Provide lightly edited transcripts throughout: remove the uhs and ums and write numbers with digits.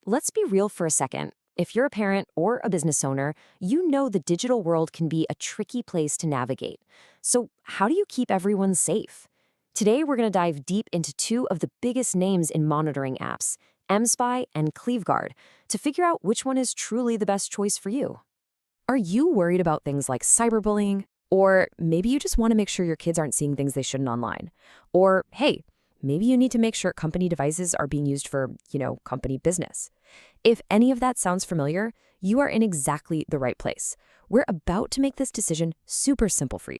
let's be real for a second. If you're a parent or a business owner, you know the digital world can be a tricky place to navigate. So, how do you keep everyone safe? Today, we're going to dive deep into two of the biggest names in monitoring apps, mSpy and ClevGuard, to figure out which one is truly the best choice for you. Are you worried about things like cyberbullying? Or maybe you just want to make sure your kids aren't seeing things they shouldn't online. Or, hey, maybe you need to make sure company devices are being used for, company business. If any of that sounds familiar, you are in exactly the right place. We're about to make this decision super simple for you.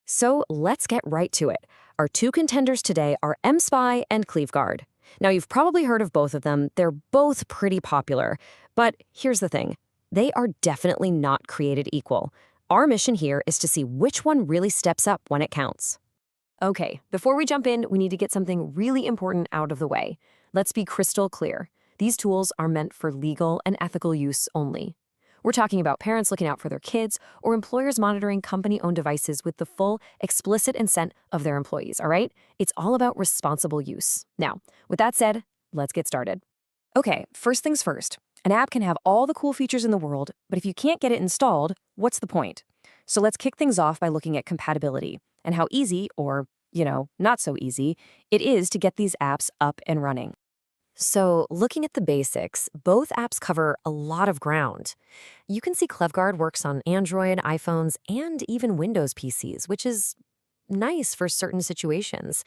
So let's get right to it. Our two contenders today are mSpy and ClevGuard. Now, you've probably heard of both of them. They're both pretty popular. But here's the thing. They are definitely not created equal. Our mission here is to see which one really steps up when it counts. Okay, before we jump in, we need to get something really important out of the way. Let's be crystal clear. These tools are meant for legal and ethical use only. We're talking about parents looking out for their kids or employers monitoring company-owned devices with the full, explicit consent of their employees, all right? It's all about responsible use. Now, with that said, let's get started. Okay, first things first. An app can have all the cool features in the world, but if you can't get it installed, what's the point? So let's kick things off by looking at compatibility and how easy, or, not so easy, it is to get these apps up and running. So looking at the basics, both apps cover a lot of ground. You can see ClevGuard works on Android, iPhones, and even Windows PCs, which is nice for certain situations.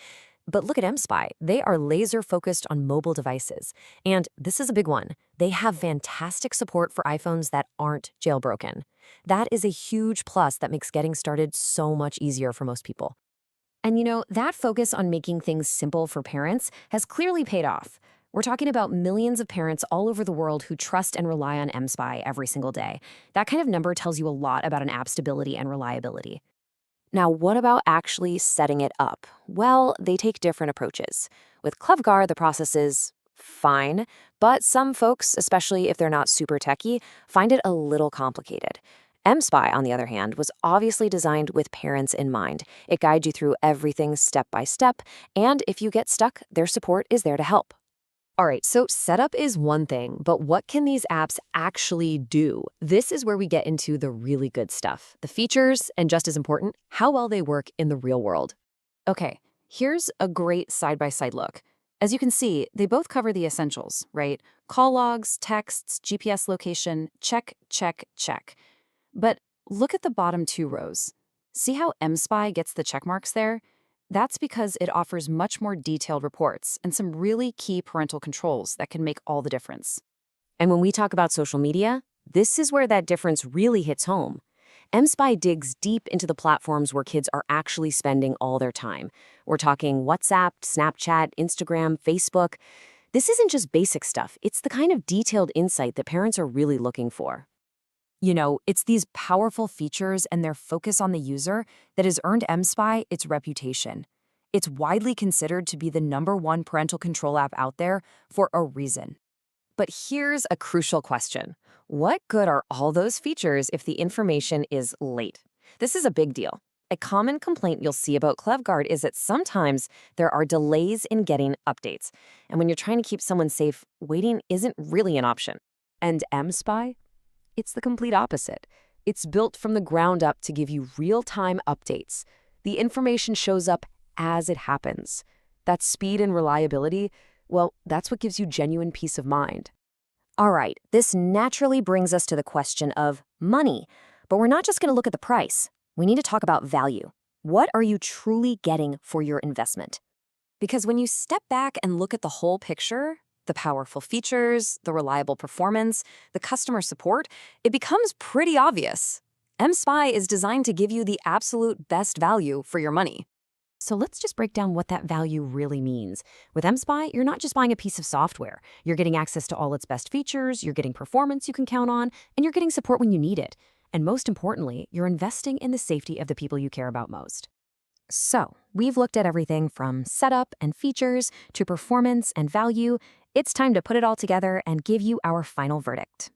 But look at mSpy. They are laser-focused on mobile devices. And this is a big one. They have fantastic support for iPhones that aren't jailbroken. That is a huge plus that makes getting started so much easier for most people. And that focus on making things simple for parents has clearly paid off. We're talking about millions of parents all over the world who trust and rely on mSpy every single day. That kind of number tells you a lot about an app's stability and reliability. Now, what about actually setting it up? Well, they take different approaches. With ClevGuard, the process is fine, but some folks, especially if they're not super techy, find it a little complicated. mSpy, on the other hand, was obviously designed with parents in mind. It guides you through everything step by step, and if you get stuck, their support is there to help. All right, so setup is one thing, but what can these apps actually do? This is where we get into the really good stuff, the features, and just as important, how well they work in the real world. Okay, here's a great side-by-side look. As you can see, they both cover the essentials, right? Call logs, texts, GPS location, check, check, check. But look at the bottom two rows. See how mSpy gets the check marks there? That's because it offers much more detailed reports and some really key parental controls that can make all the difference. And when we talk about social media, this is where that difference really hits home. mSpy digs deep into the platforms where kids are actually spending all their time. We're talking WhatsApp, Snapchat, Instagram, Facebook. This isn't just basic stuff. It's the kind of detailed insight that parents are really looking for. It's these powerful features and their focus on the user that has earned mSpy its reputation. It's widely considered to be the #1 parental control app out there for a reason. But here's a crucial question. What good are all those features if the information is late? This is a big deal. A common complaint you'll see about ClevGuard is that sometimes there are delays in getting updates. And when you're trying to keep someone safe, waiting isn't really an option. And mSpy? It's the complete opposite. It's built from the ground up to give you real-time updates. The information shows up as it happens. That speed and reliability, well, that's what gives you genuine peace of mind. All right, this naturally brings us to the question of money. But we're not just going to look at the price. We need to talk about value. What are you truly getting for your investment? Because when you step back and look at the whole picture, the powerful features, the reliable performance, the customer support, it becomes pretty obvious. mSpy is designed to give you the absolute best value for your money. So let's just break down what that value really means. With mSpy, you're not just buying a piece of software. You're getting access to all its best features, you're getting performance you can count on, and you're getting support when you need it. And most importantly, you're investing in the safety of the people you care about most. So, we've looked at everything from setup and features to performance and value. It's time to put it all together and give you our final verdict.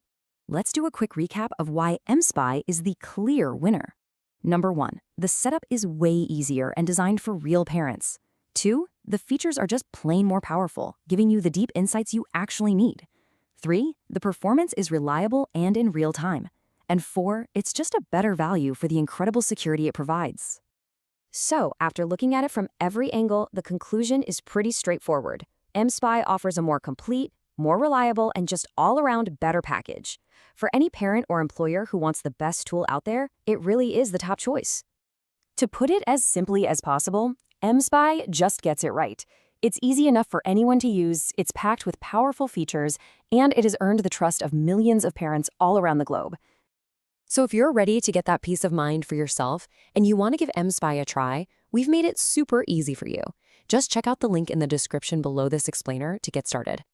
Let's do a quick recap of why mSpy is the clear winner. Number 1, the setup is way easier and designed for real parents. 2, the features are just plain more powerful, giving you the deep insights you actually need. 3, the performance is reliable and in real time. And 4, it's just a better value for the incredible security it provides. So, after looking at it from every angle, the conclusion is pretty straightforward. mSpy offers a more complete, more reliable, and just all-around better package. For any parent or employer who wants the best tool out there, it really is the top choice. To put it as simply as possible, mSpy just gets it right. It's easy enough for anyone to use, it's packed with powerful features, and it has earned the trust of millions of parents all around the globe. So if you're ready to get that peace of mind for yourself and you want to give mSpy a try, we've made it super easy for you. Just check out the link in the description below this explainer to get started.